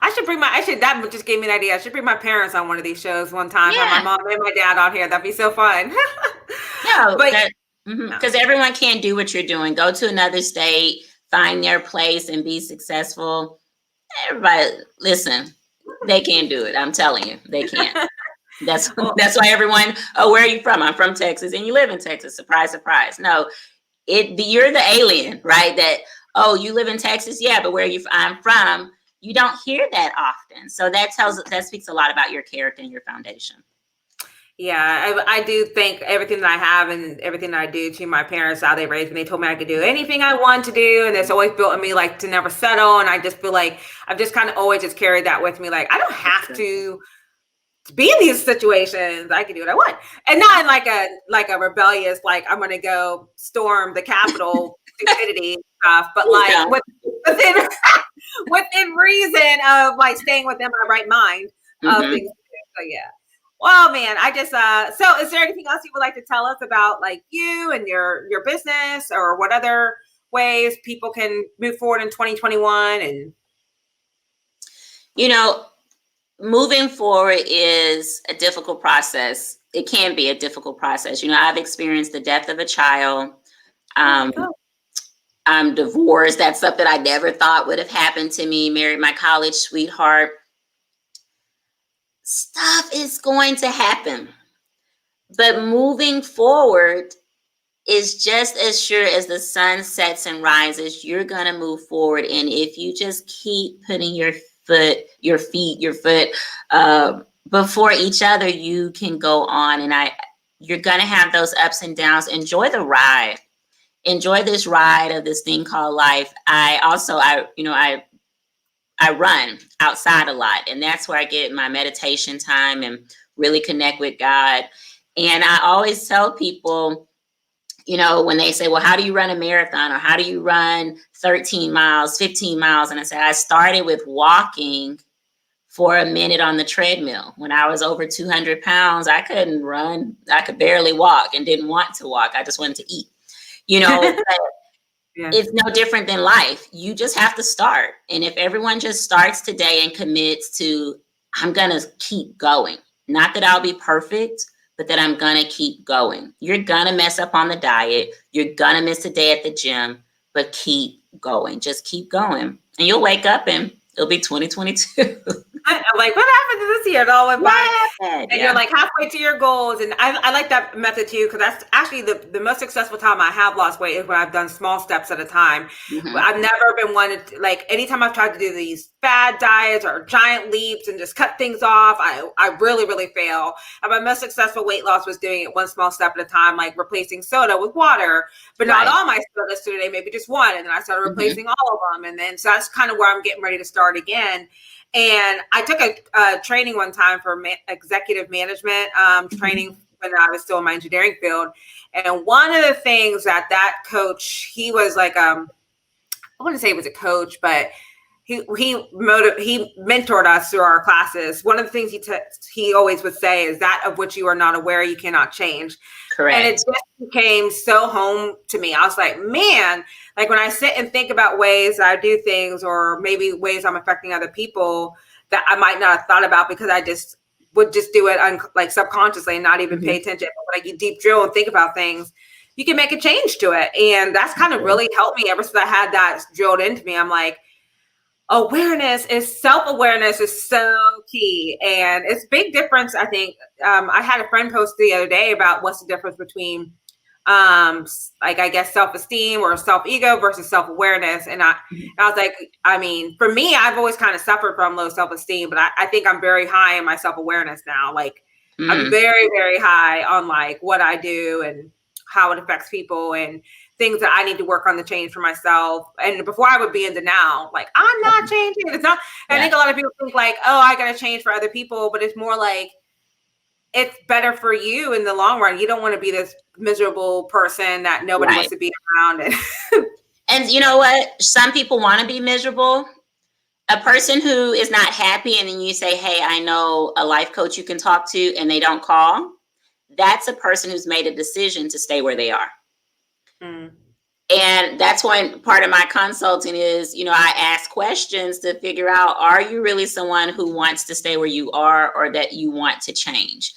That just gave me an idea. I should bring my parents on one of these shows one time. Yeah. Have my mom and my dad on here. That'd be so fun. No, because everyone can't do what you're doing. Go to another state, find their place, and be successful. Everybody, listen, they can't do it. I'm telling you, they can't. That's why everyone, oh, where are you from? I'm from Texas, and you live in Texas. Surprise, surprise. No, you're the alien, right? That, oh, you live in Texas? Yeah, but where I'm from, you don't hear that often. So that speaks a lot about your character and your foundation. Yeah, I do think everything that I have and everything that I do to my parents, how they raised me, they told me I could do anything I want to do. And it's always built in me, like, to never settle. And I just feel like I've just kind of always just carried that with me. Like, I don't have to be in these situations. I can do what I want. And not in like a rebellious, like, I'm going to go storm the Capitol stupidity stuff, but like within reason of like staying within my right mind of things. So yeah. Well, man, I just so is there anything else you would like to tell us about, like, you and your business, or what other ways people can move forward in 2021? And moving forward is a difficult process. It can be a difficult process. I've experienced the death of a child. I'm divorced. That's something I never thought would have happened to me. Married my college sweetheart. Stuff is going to happen. But moving forward is just as sure as the sun sets and rises, you're going to move forward. And if you just keep putting your foot before each other, you can go on. And you're going to have those ups and downs. Enjoy the ride. Enjoy this ride of this thing called life. I run outside a lot, and that's where I get my meditation time and really connect with God. And I always tell people, when they say, well, how do you run a marathon, or how do you run 13 miles, 15 miles? And I say, I started with walking for a minute on the treadmill. When I was over 200 pounds, I couldn't run. I could barely walk and didn't want to walk. I just wanted to eat, Yeah. It's no different than life. You just have to start. And if everyone just starts today and commits to, I'm going to keep going, not that I'll be perfect, but that I'm going to keep going. You're going to mess up on the diet. You're going to miss a day at the gym, but keep going. Just keep going. And you'll wake up and it'll be 2022. Like, what happened to this year? It all went What by. happened? And you're Yeah. like halfway to your goals. And I like that method too, because that's actually the most successful time I have lost weight is when I've done small steps at a time. Mm-hmm. I've never been one to, like, anytime I've tried to do these fad diets or giant leaps and just cut things off, I really, really fail. And my most successful weight loss was doing it one small step at a time, like replacing soda with water, but not Right. all my sodas today, maybe just one. And then I started Mm-hmm. replacing all of them. And then, so that's kind of where I'm getting ready to start again. And I took a training one time for executive management training when I was still in my engineering field. And one of the things that coach, he was like, I wouldn't say he was a coach, but he mentored us through our classes. One of the things he always would say is, that of which you are not aware, you cannot change. Correct. And it just became so home to me. I was like, man, like when I sit and think about ways I do things, or maybe ways I'm affecting other people that I might not have thought about, because I just would just do it like subconsciously and not even pay attention. But when I deep drill and think about things, you can make a change to it. And that's kind of really helped me ever since I had that drilled into me. I'm like, self-awareness is so key. And it's a big difference. I think I had a friend post the other day about what's the difference between like, I guess, self-esteem or self-ego versus self-awareness. And I was like, I mean, for me, I've always kind of suffered from low self-esteem, but I think I'm very high in my self-awareness now. Like I'm very, very high on like what I do and how it affects people, and things that I need to work on to change for myself. And before I would be in denial, like, I'm not changing. It's not, I think a lot of people think like, oh, I got to change for other people, but it's more like, it's better for you in the long run. You don't want to be this miserable person that nobody wants to be around. And you know what? Some people want to be miserable. A person who is not happy, and then you say, hey, I know a life coach you can talk to, and they don't call, that's a person who's made a decision to stay where they are. And that's when part of my consulting is, I ask questions to figure out, are you really someone who wants to stay where you are, or that you want to change?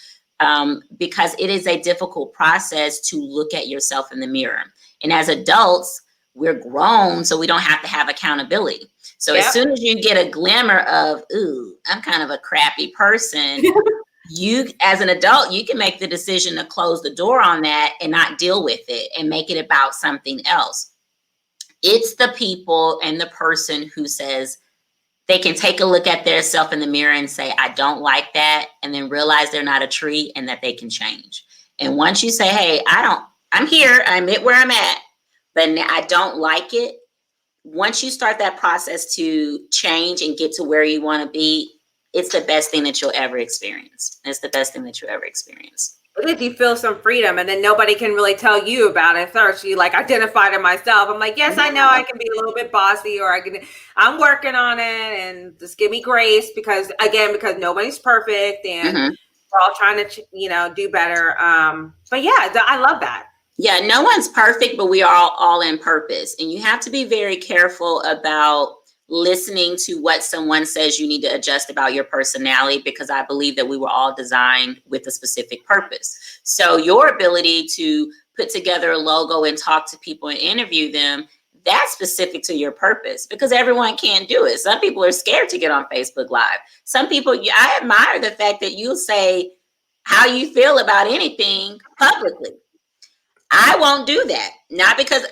Because it is a difficult process to look at yourself in the mirror. And as adults, we're grown, so we don't have to have accountability. So as soon as you get a glimmer of, ooh, I'm kind of a crappy person, you, as an adult, you can make the decision to close the door on that and not deal with it and make it about something else. It's the people and the person who says they can take a look at their self in the mirror and say, I don't like that, and then realize they're not a tree and that they can change. And once you say, hey, I'm here, I'm at where I'm at, but I don't like it. Once you start that process to change and get to where you want to be, it's the best thing that you'll ever experience. It's the best thing that you'll ever experience. You feel some freedom, and then nobody can really tell you about it first. You like identified it myself. I'm like, yes, I know I can be a little bit bossy, or I'm working on it, and just give me grace, because nobody's perfect, and we're all trying to, do better. But yeah, I love that. Yeah, no one's perfect, but we are all in purpose. And you have to be very careful about listening to what someone says you need to adjust about your personality, because I believe that we were all designed with a specific purpose. So your ability to put together a logo and talk to people and interview them, that's specific to your purpose, because everyone can't do it. Some people are scared to get on Facebook Live. Some people, I admire the fact that you'll say how you feel about anything publicly. I won't do that. Not because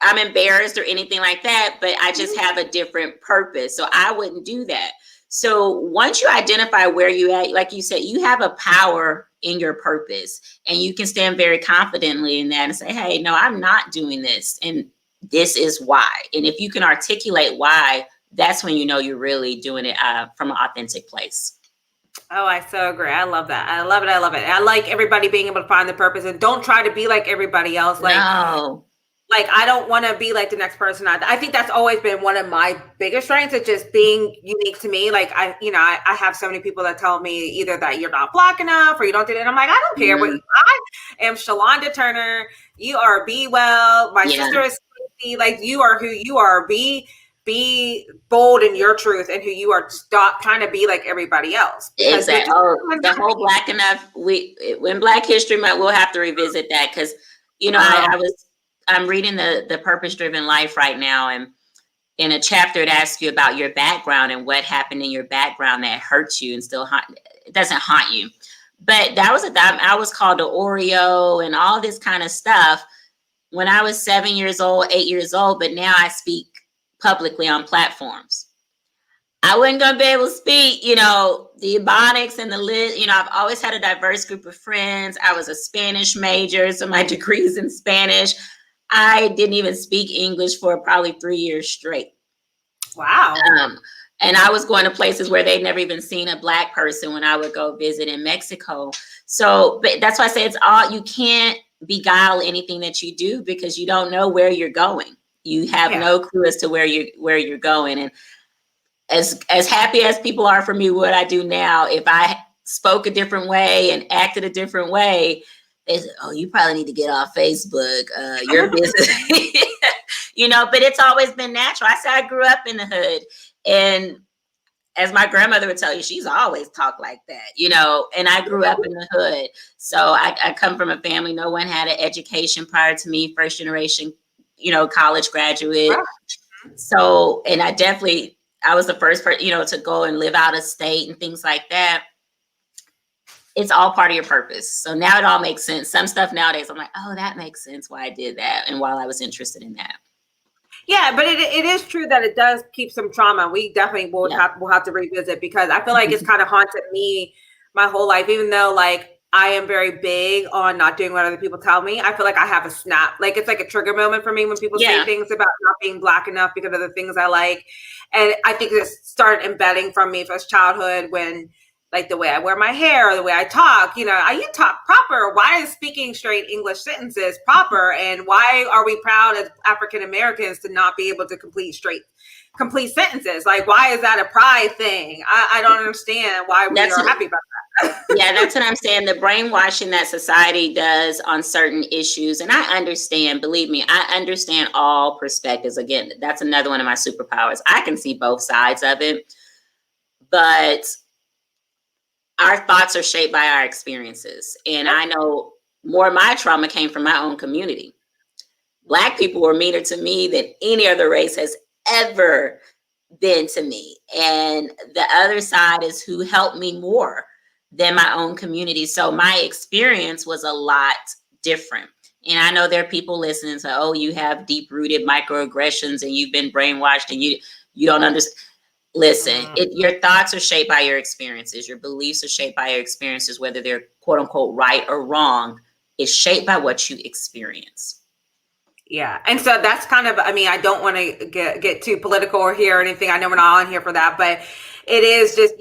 I'm embarrassed or anything like that, but I just have a different purpose. So I wouldn't do that. So once you identify where you at, like you said, you have a power in your purpose, and you can stand very confidently in that and say, hey, no, I'm not doing this, and this is why. And if you can articulate why, that's when you know you're really doing it from an authentic place. Oh, I so agree. I love that. I love it. I love it. I like everybody being able to find the purpose, and don't try to be like everybody else. Like, no. Like, I don't want to be like the next person. I think that's always been one of my biggest strengths, is just being unique to me. Like, I have so many people that tell me either that you're not black enough or you don't do it. And I'm like, I don't care. What I am Shalonda Turner. You are Bea Well. My sister is Stacey. Like, you are who you are. Be bold in your truth and who you are. Stop trying to be like everybody else. Exactly. The whole Black enough. When Black History Month, we'll have to revisit that, because I'm reading the Purpose Driven Life right now, and in a chapter, it asks you about your background and what happened in your background that hurts you and still it doesn't haunt you. But that was a time I was called an Oreo and all this kind of stuff when I was 7 years old, 8 years old. But now I speak publicly on platforms. I wasn't going to be able to speak, the Ebonics and the lit. I've always had a diverse group of friends. I was a Spanish major, so my degree's in Spanish. I didn't even speak English for probably 3 years straight. Wow. And I was going to places where they'd never even seen a Black person when I would go visit in Mexico. So, but that's why I say you can't beguile anything that you do because you don't know where you're going. You have no clue as to where you're going. And as happy as people are for me, what I do now, if I spoke a different way and acted a different way, they say, oh, you probably need to get off Facebook. Your business, but it's always been natural. I said I grew up in the hood, and as my grandmother would tell you, she's always talked like that, and I grew up in the hood. So I come from a family, no one had an education prior to me, first generation, college graduate. Wow. So, and I was the first person, to go and live out of state and things like that. It's all part of your purpose. So now it all makes sense. Some stuff nowadays, I'm like, oh, that makes sense why I did that and why I was interested in that. Yeah, but it is true that it does keep some trauma. We definitely will have to revisit because I feel like it's kind of haunted me my whole life, even though like I am very big on not doing what other people tell me. I feel like I have a snap. Like it's like a trigger moment for me when people say things about not being Black enough because of the things I like. And I think this started embedding from me from childhood when like the way I wear my hair or the way I talk, I talk proper. Why is speaking straight English sentences proper? And why are we proud as African Americans to not be able to complete sentences? Like, why is that a pride thing? I don't understand why we are happy about that. Yeah, that's what I'm saying. The brainwashing that society does on certain issues. And I understand, believe me, I understand all perspectives. Again, that's another one of my superpowers. I can see both sides of it. But our thoughts are shaped by our experiences. And I know more of my trauma came from my own community. Black people were meaner to me than any other race has ever been to me. And the other side is who helped me more than my own community. So my experience was a lot different. And I know there are people listening to, oh, you have deep-rooted microaggressions and you've been brainwashed and you don't understand. Listen, your thoughts are shaped by your experiences. Your beliefs are shaped by your experiences, whether they're quote unquote right or wrong. It's shaped by what you experience. Yeah. And so that's kind of, I don't want to get too political or here or anything. I know we're not on here for that, but it is just,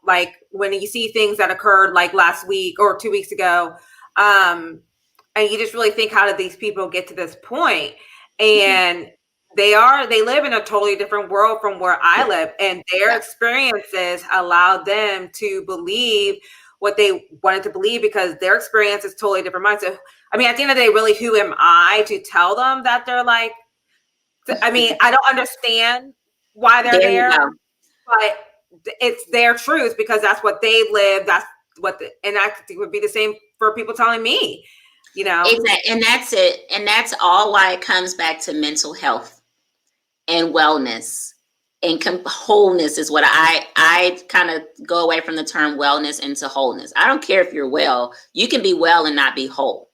like when you see things that occurred like last week or 2 weeks ago, and you just really think, how did these people get to this point? And they live in a totally different world from where I live, and their experiences allowed them to believe what they wanted to believe because their experience is totally different mine. So, at the end of the day, really, who am I to tell them that they're like, I don't understand why they're there, but it's their truth because that's what they live. That's and I think would be the same for people telling me, Exactly. And that's it. And that's all why it comes back to mental health and wellness and wholeness is what I kind of go away from the term wellness into wholeness. I don't care if you're well, you can be well and not be whole.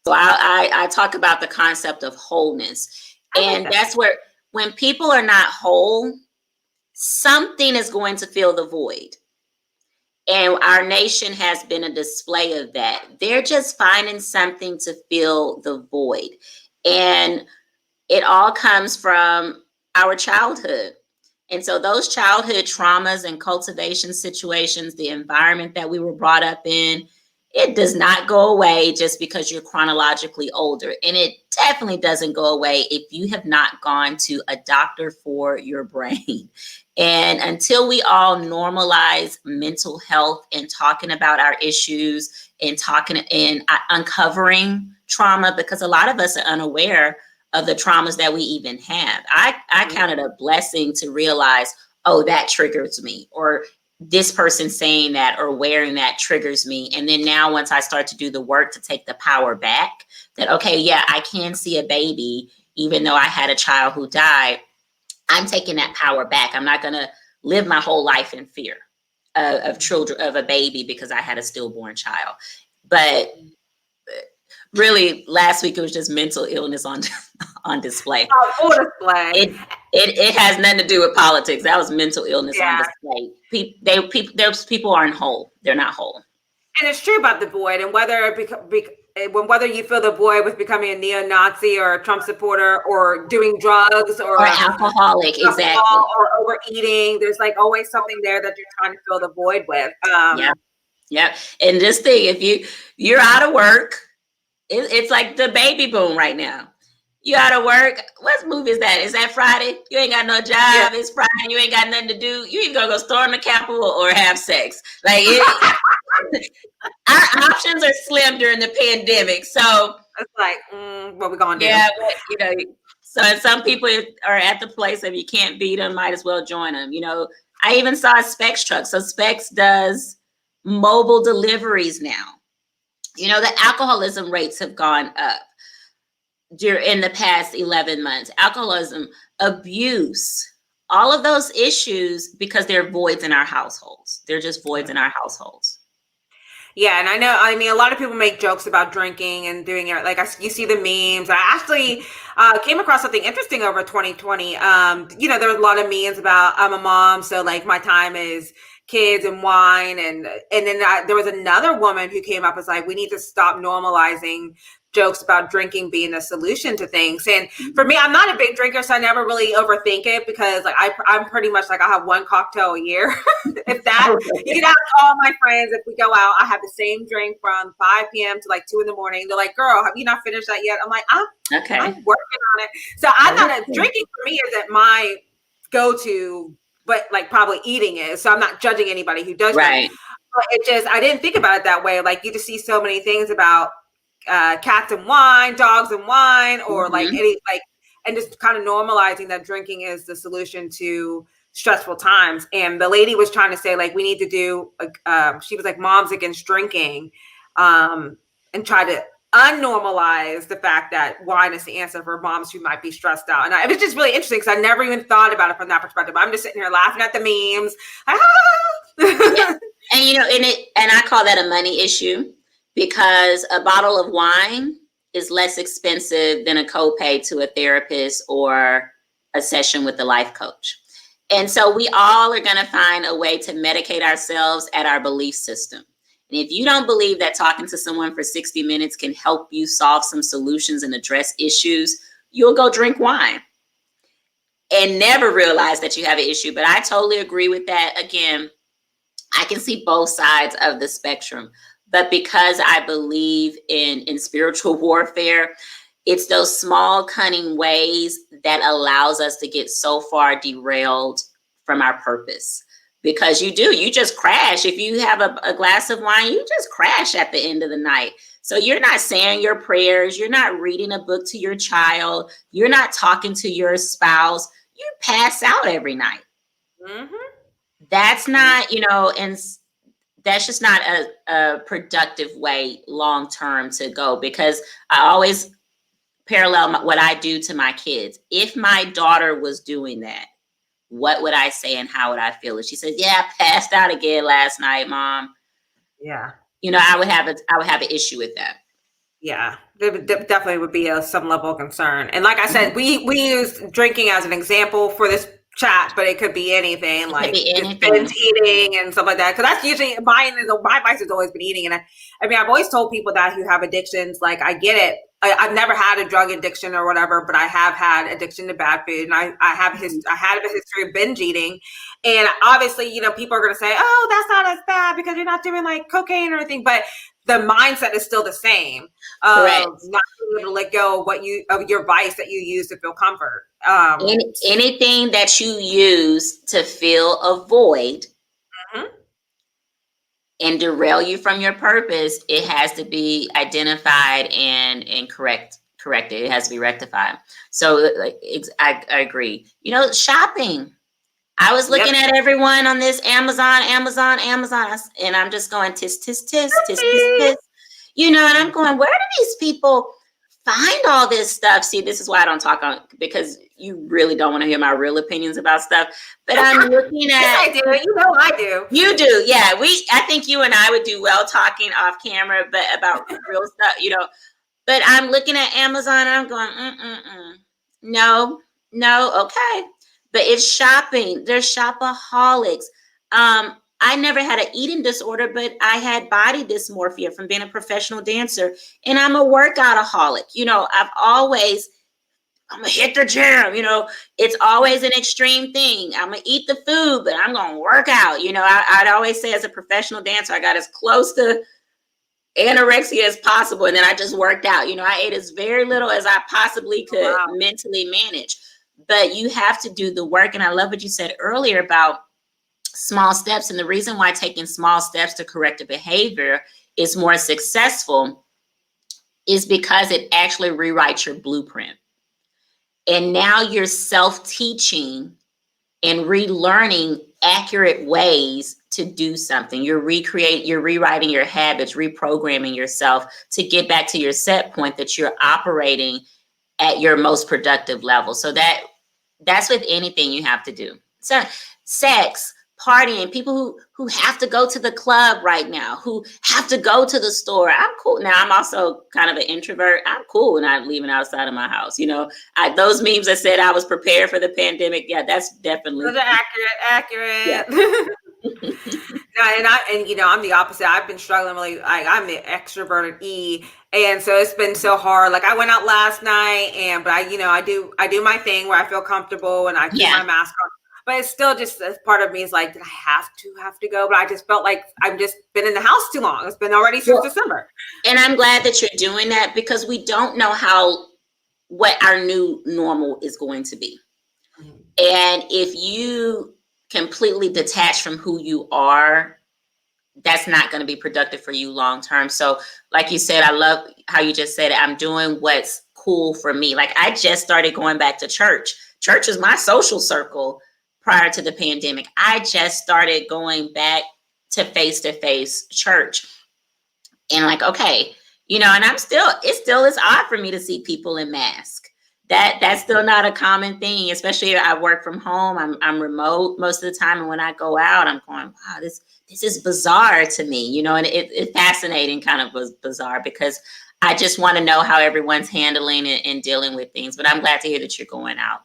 So I talk about the concept of wholeness. And that's where when people are not whole, something is going to fill the void. And our nation has been a display of that. They're just finding something to fill the void. And it all comes from our childhood. And so those childhood traumas and cultivation situations, the environment that we were brought up in, it does not go away just because you're chronologically older. And it definitely doesn't go away if you have not gone to a doctor for your brain. And until we all normalize mental health and talking about our issues and talking and uncovering trauma, because a lot of us are unaware of the traumas that we even have. I count it a blessing to realize, oh, that triggers me, or this person saying that or wearing that triggers me. And then now once I start to do the work to take the power back, that, okay, yeah, I can see a baby, even though I had a child who died, I'm taking that power back. I'm not going to live my whole life in fear of children, of a baby, because I had a stillborn child. But really, last week it was just mental illness on on display. Full display. It has nothing to do with politics. That was mental illness on Yeah. display. Those people aren't whole. They're not whole. And it's true about the void, and whether you feel the void with becoming a neo-Nazi or a Trump supporter or doing drugs Or alcoholic, exactly. or overeating, there's like always something there that you're trying to fill the void with. Yeah. And this thing, if you're out of work, it's like the baby boom right now. You out of work. What movie is that? Is that Friday? You ain't got no job. Yeah. It's Friday. You ain't got nothing to do. You either gonna go storm the Capitol or have sex. Like our options are slim during the pandemic. So it's like, what we gonna do? Yeah, but, so some people are at the place if you can't beat them, might as well join them. I even saw a Specs truck. So Specs does mobile deliveries now. The alcoholism rates have gone up in the past 11 months. Alcoholism, abuse, all of those issues, because they're voids in our households. They're just voids in our households. Yeah, and I mean, a lot of people make jokes about drinking and doing it. Like, you see the memes. I actually came across something interesting over 2020. There was a lot of memes about, I'm a mom, so like my time is kids and wine. And then there was another woman who came up as like, we need to stop normalizing jokes about drinking being a solution to things. And for me, I'm not a big drinker, so I never really overthink it, because like I'm pretty much like, I have one cocktail a year. If that, you can ask all my friends, if we go out, I have the same drink from 5 p.m. to like 2 in. They're like, girl, have you not finished that yet? I'm like, I'm working on it. So I'm not drinking for me isn't my go-to, but like probably eating is. So I'm not judging anybody who does right. But I didn't think about it that way. Like, you just see so many things about cats and wine, dogs and wine, or like and just kind of normalizing that drinking is the solution to stressful times. And the lady was trying to say, like, we need to do, she was like, moms against drinking, and try to unnormalize the fact that wine is the answer for moms who might be stressed out. And it was just really interesting, because I never even thought about it from that perspective. I'm just sitting here laughing at the memes. Yeah. And I call that a money issue, because a bottle of wine is less expensive than a copay to a therapist or a session with a life coach. And so we all are going to find a way to medicate ourselves at our belief system. And if you don't believe that talking to someone for 60 minutes can help you solve some solutions and address issues, you'll go drink wine and never realize that you have an issue. But I totally agree with that. Again, I can see both sides of the spectrum. But because I believe in spiritual warfare, it's those small, cunning ways that allows us to get so far derailed from our purpose. Because you just crash. If you have a glass of wine, you just crash at the end of the night. So you're not saying your prayers. You're not reading a book to your child. You're not talking to your spouse. You pass out every night. Mm-hmm. That's not, and that's just not a productive way long term to go, because I always parallel what I do to my kids. If my daughter was doing that, what would I say and how would I feel? And she said, yeah, I passed out again last night, Mom. Yeah. I would have an issue with that. Yeah, there definitely would be some level of concern. And like I said, we use drinking as an example for this chat, but it could be anything, like binge eating and stuff like that. Because that's usually my vice has always been eating. And I've always told people that who have addictions, like, I get it. I've never had a drug addiction or whatever, but I have had addiction to bad food, and I had a history of binge eating. And obviously, people are going to say, "Oh, that's not as bad because you're not doing like cocaine or anything," but the mindset is still the same. Not being able to let go of your vice that you use to feel comfort. Anything that you use to fill a void and derail you from your purpose, it has to be identified and corrected. It has to be rectified. So I agree. Shopping. I was looking at everyone on this Amazon, and I'm just going tisk, tisk, tisk, tisk, tisk, tisk. And I'm going, where do these people find all this stuff? See, this is why I don't talk on, because you really don't want to hear my real opinions about stuff. But I'm looking Yes, at I do. You know I do. you do, yeah. I think you and I would do well talking off camera, but about real stuff, But I'm looking at Amazon and I'm going, no, no, okay. But it's shopping. They're shopaholics. I never had an eating disorder, but I had body dysmorphia from being a professional dancer, and I'm a workoutaholic. I'm gonna hit the gym. It's always an extreme thing. I'm gonna eat the food, but I'm gonna work out. I'd always say as a professional dancer, I got as close to anorexia as possible, and then I just worked out. I ate as very little as I possibly could Wow. mentally manage. But you have to do the work, and I love what you said earlier about small steps. And the reason why taking small steps to correct a behavior is more successful is because it actually rewrites your blueprint. And now you're self-teaching and relearning accurate ways to do something. You're rewriting your habits, reprogramming yourself to get back to your set point that you're operating at your most productive level. So that's with anything you have to do. So sex, partying, people who have to go to the club right now, who have to go to the store. I'm cool. Now, I'm also kind of an introvert. I'm cool when I'm leaving outside of my house. Those memes that said I was prepared for the pandemic. Yeah, that's definitely. Those are accurate. Yeah. I'm the opposite. I've been struggling really. I'm the extroverted E, and so it's been so hard. Like I went out last night, but I do my thing where I feel comfortable and I keep my mask on. But it's still just as part of me is like, did I have to go? But I just felt like I've just been in the house too long. It's been already since December. And I'm glad that you're doing that because we don't know what our new normal is going to be. Mm-hmm. And if you completely detach from who you are, that's not going to be productive for you long term. So like you said, I love how you just said it. I'm doing what's cool for me. Like I just started going back to church. Church is my social circle prior to the pandemic. I just started going back to face-to-face church. And like, okay, and it still is odd for me to see people in masks. That's still not a common thing, especially if I work from home. I'm remote most of the time. And when I go out, I'm going, wow, this is bizarre to me, and it's fascinating, kind of bizarre because I just want to know how everyone's handling it and dealing with things. But I'm glad to hear that you're going out.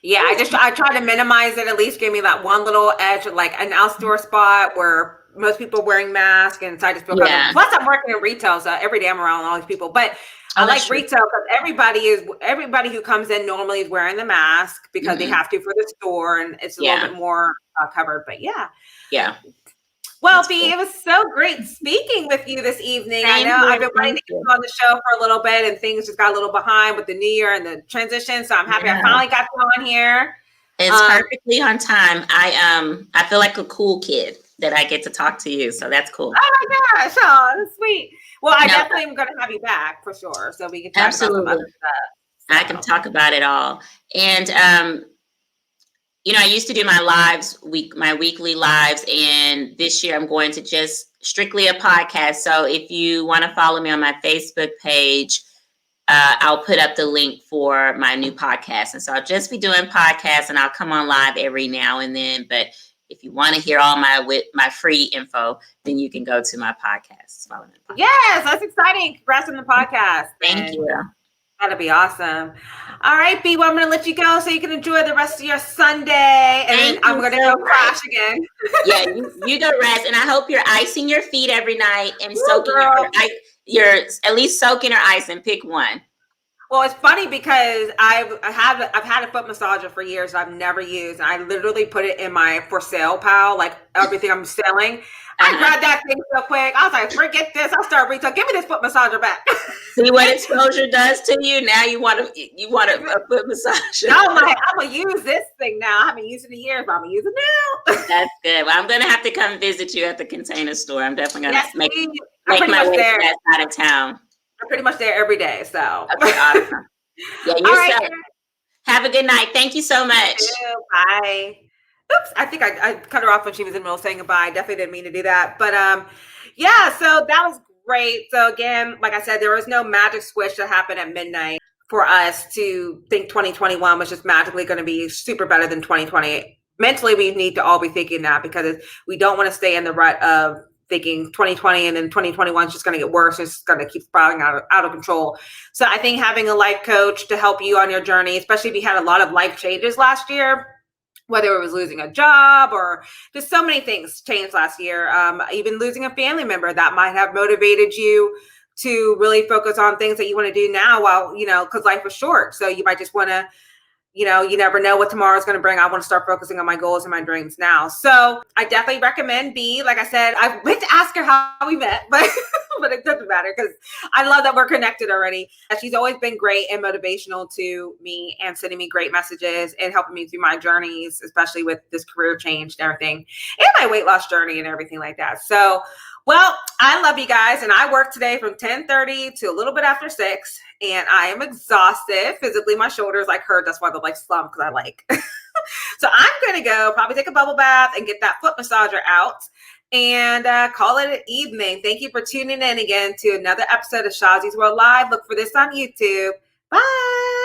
Yeah, I try to minimize it, at least give me that one little edge, like an outdoor spot where most people are wearing masks, and so I just feel comfortable. Plus, I'm working in retail, so every day I'm around all these people. But I like retail because everybody who comes in normally is wearing the mask because they have to for the store, and it's a little bit more covered. But yeah. Well, Bea, it was so great speaking with you this evening. I know I've been wanting to get you on the show for a little bit, and things just got a little behind with the new year and the transition. So I'm happy I finally got you on here. It's perfectly on time. I feel like a cool kid that I get to talk to you. So that's cool. Oh my gosh. Oh, that's sweet. Well, I definitely am going to have you back for sure. So we can talk about some other stuff. So. I can talk about it all. And, I used to do my my weekly lives, and this year I'm going to just strictly a podcast. So if you want to follow me on my Facebook page, I'll put up the link for my new podcast. And so I'll just be doing podcasts, and I'll come on live every now and then. But if you want to hear all my free info, then you can go to my podcast. Yes, that's exciting. Congrats on the podcast. Thank you. That'll be awesome. All right, Bea, well, I'm going to let you go so you can enjoy the rest of your Sunday. And then I'm going to go crash again. Yeah, you go rest. And I hope you're icing your feet every night and soaking you're at least soaking or icing. Pick one. Well, it's funny because I've had a foot massager for years I've never used. And I literally put it in my for sale pile, like everything I'm selling. I grabbed that thing so quick. I was like, forget this. I'll start retail. Give me this foot massager back. See what exposure does to you? Now you want a foot massager. Now I'm like, I'm going to use this thing now. I haven't used it in years, but I'm going to use it now. That's good. Well, I'm going to have to come visit you at the Container Store. I'm definitely going to make my way to that side of town. I'm pretty much there every day. So. Okay, awesome. Yeah, you're have a good night. Thank you so much. Bye. Oops, I think I cut her off when she was in the middle of saying goodbye. I definitely didn't mean to do that. But yeah, so that was great. So again, like I said, there was no magic switch that happened at midnight. for us to think 2021 was just magically going to be super better than 2020. Mentally, we need to all be thinking that, because we don't want to stay in the rut of thinking 2020 and then 2021 is just going to get worse. It's going to keep spiraling out of control. So I think having a life coach to help you on your journey, especially if you had a lot of life changes last year, whether it was losing a job or just so many things changed last year, even losing a family member, that might have motivated you to really focus on things that you want to do now, while, because life is short. So you might just want to, you never know what tomorrow's going to bring. I want to start focusing on my goals and my dreams now. So I definitely recommend Bea. Like I said, I went to ask her how we met, but but it doesn't matter, because I love that we're connected already. She's always been great and motivational to me, and sending me great messages and helping me through my journeys, especially with this career change and everything, and my weight loss journey and everything like that. So, well, I love you guys, and I worked today from 10:30 to a little bit after 6, and I am exhausted physically. My shoulders hurt. That's why they're slump, because I So I'm going to go probably take a bubble bath and get that foot massager out, and call it an evening. Thank you for tuning in again to another episode of Shazi's World Live. Look for this on YouTube. Bye.